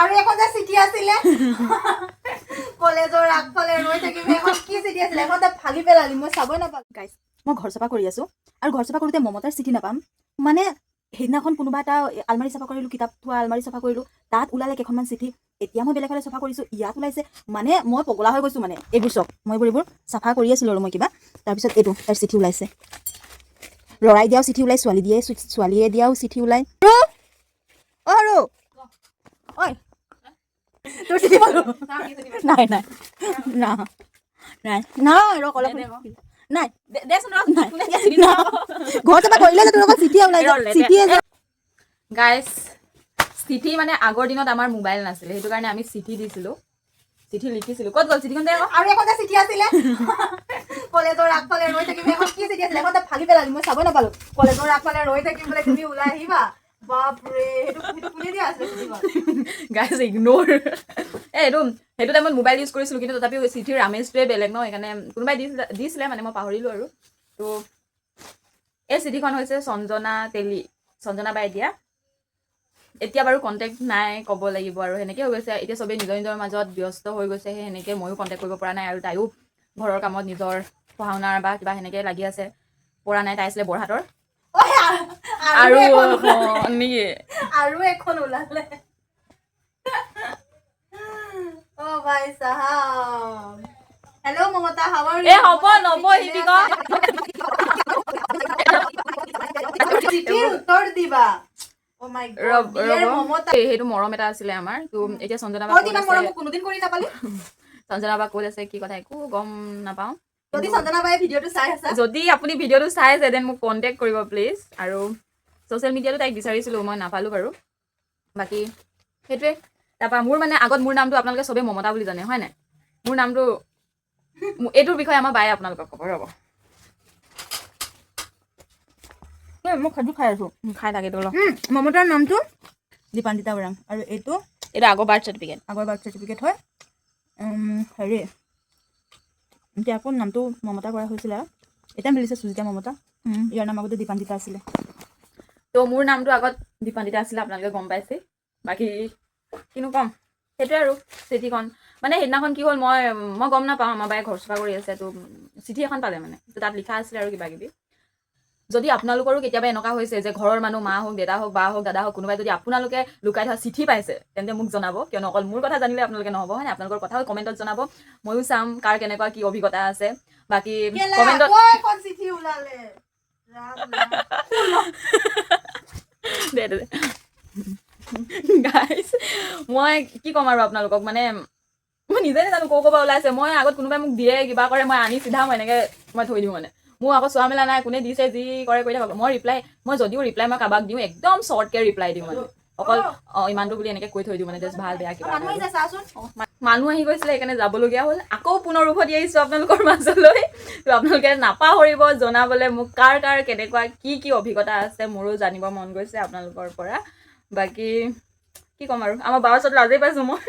আৰু এখন যে চিঠি আছিলে কলেজৰ আগফালে ৰৈ থাকিব এখন কি চিঠি আছিলে এখন ভাগি পেলালি মই চাবই নাপালো গাইছ মই ঘৰ চাফা কৰি আছো আৰু ঘৰ চাফা কৰোঁতে মমতাৰ চিঠি নাপাম মানে সেইদিনাখন কোনোবা এটা আলমাৰি চাফা কৰিলোঁ কিতাপ থোৱা আলমাৰি চাফা কৰিলোঁ তাত ওলালে কেইখনমান চিঠি এতিয়া মই বেলেগলৈ চাফা কৰিছোঁ ইয়াত ওলাইছে মানে মই পগলা হৈ গৈছোঁ মানে এইবোৰ চব মই এইবোৰ চাফা কৰি আছিলোঁ আৰু মই কিবা তাৰপিছত এইটো তাৰ চিঠি ওলাইছে ল'ৰাই দিয়াও চিঠি ওলাই ছোৱালীয়ে দিয়াও চিঠি ওলাই আৰু ঐ তোৰ চিঠি পালো নাই নাই না নাই নাই ৰক অলপ নাই দেচোন ঘৰ চাফা কৰিলে যে তোৰ লগত চিঠি ওলাই চিঠিয়ে গাইছ চিঠি মানে আগৰ দিনত আমাৰ মোবাইল নাছিলে সেইটো কাৰণে আমি চিঠি দিছিলোঁ চিঠি লিখিছিলোঁ ক'ত গ'ল চিঠিখন দে আৰু এখন যে চিঠি আছিলে কলেজৰ আগফালে ৰৈ থাকিব এখন কি চিঠি আছিলে এখন ভাগি পেলালি মই চাবই নাপালো কলেজৰ আগফালে ৰৈ থাকিম বোলে তুমি ওলাই আহিবা বাপৰে সেইটো কোনে দিয়া আছিলে চিঠিখন গাইছ ইগনোৰ সেইটো টাইমত মোবাইল ইউজ কৰিছিলোঁ কিন্তু তথাপিও চিঠিৰ আমেজটোৱে বেলেগ ন সেইকাৰণে কোনোবাই দিছিলে মানে মই পাহৰিলোঁ আৰু তো এই চিঠিখন হৈছে সঞ্জনা বাই দিয়া এতিয়া বাৰু কণ্টেক্ট নাই ক'ব লাগিব আৰু সেনেকৈ হৈ গৈছে এতিয়া চবেই নিজৰ নিজৰ মাজত ব্যস্ত হৈ গৈছে সেই সেনেকৈ ময়ো কণ্টেক্ট কৰিব পৰা নাই আৰু তাইও ঘৰৰ কামত নিজৰ পঢ়া শুনাৰ বা কিবা সেনেকৈ লাগি আছে পৰা নাই তাই আছিলে বৰহাটৰ আৰু নেকি আৰু এখন ওলালে অ ভাই সাহাব hello' Mamata how are you হ'ব নব হিবিকা চিঠিৰ উত্তৰ দিবা ও মাই গড ডিয়াৰ মমতা সেইটো মৰম এটা আছিলে আমাৰ তো এতিয়া সঞ্জনা বা কোনোদিন কৰি নাপালি সঞ্জনা বা ক'ত আছে কি কথা একো গম নাপাওঁ যদি সঞ্জনা বাই ভিডিঅ'টো চাই আছে যদি আপুনি ভিডিঅ'টো চাই আছে দেন মোক কণ্টেক্ট কৰিব প্লিজ আৰু ছ'চিয়েল মিডিয়াতো তাইক বিচাৰিছিলোঁ মই নাপালোঁ বাৰু বাকী সেইটোৱে তাৰপৰা মোৰ মানে আগত মোৰ নামটো আপোনালোকে চবেই মমতা বুলি জানে হয় নাই মোৰ নামটো এইটোৰ বিষয়ে আমাৰ বায়ে আপোনালোকক ক'ব ৰ'ব মই খাদ্য খাই আছোঁ খাই থাকে তো মমতাৰ নামটো দীপান্বিতা ওৰাং আৰু এইটো আগৰ বাৰ্থ চাৰ্টিফিকেট হয় হেৰি এতিয়া আকৌ নামটো মমতা কৰা হৈছিলে আৰু এতিয়া মিলিছে সুজিতা মমতা ইয়াৰ নাম আগতে দীপান্বিতা আছিলে তো মোৰ নামটো আগত দীপান্বিতা আছিলে আপোনালোকে গম পাইছে বাকী কিনো ক'ম সেইটোৱে আৰু চিঠিখন মানে সেইদিনাখন কি হ'ল মই গম নাপাওঁ আমাৰ বায়ে ঘৰ চফা কৰি আছে তো চিঠি এখন পালে মানে তো তাত লিখা আছিলে আৰু কিবা কিবি যদি আপোনালোকৰো কেতিয়াবা এনেকুৱা হৈছে যে ঘৰৰ মানুহ মা হওক দেউতা হওক বা হওক দাদা হওক কোনোবাই যদি আপোনালোকে লুকাই থোৱা চিঠি পাইছে তেন্তে মোক জনাব কিয়নো অকল মোৰ কথা জানিলে আপোনালোকে নহ'ব হয় নাই আপোনালোকৰ কথাও কমেণ্টত জনাব ময়ো চাম কাৰ কেনেকুৱা কি অভিজ্ঞতা আছে বাকী কমেণ্টত দে গাইছ মই কি ক'ম আৰু আপোনালোকক মানে মই নিজে নাজানো ক'ৰ ওলাইছে মই আগত কোনোবাই মোক দিয়ে কিবা কৰে মই আনি চিধা মই এনেকৈ মই থৈ দিওঁ মানে মোৰ আকৌ চোৱা মেলা নাই কোনে দিছে যি কৰে কৰি থাকক মই যদিও ৰিপ্লাই মই কাৰোবাক দিওঁ একদম শ্বৰ্টকৈ ৰিপ্লাই দিওঁ মানে অকল ইমানটো বুলি এনেকৈ কৈ থৈ দিওঁ মানে জাষ্ট ভাল বেয়া কিবা মানুহ আহি গৈছিলে সেইকাৰণে যাবলগীয়া হ'ল আকৌ পুনৰ উভতি আহিছোঁ আপোনালোকৰ মাজলৈ তো আপোনালোকে নাপাহৰিব জনাবলৈ মোক কাৰ কেনেকুৱা কি অভিজ্ঞতা আছে মোৰো জানিব মন গৈছে আপোনালোকৰ পৰা বাকী কি ক'ম আৰু আমাৰ বাৰ ওচৰত লাজেই পাইছোঁ মই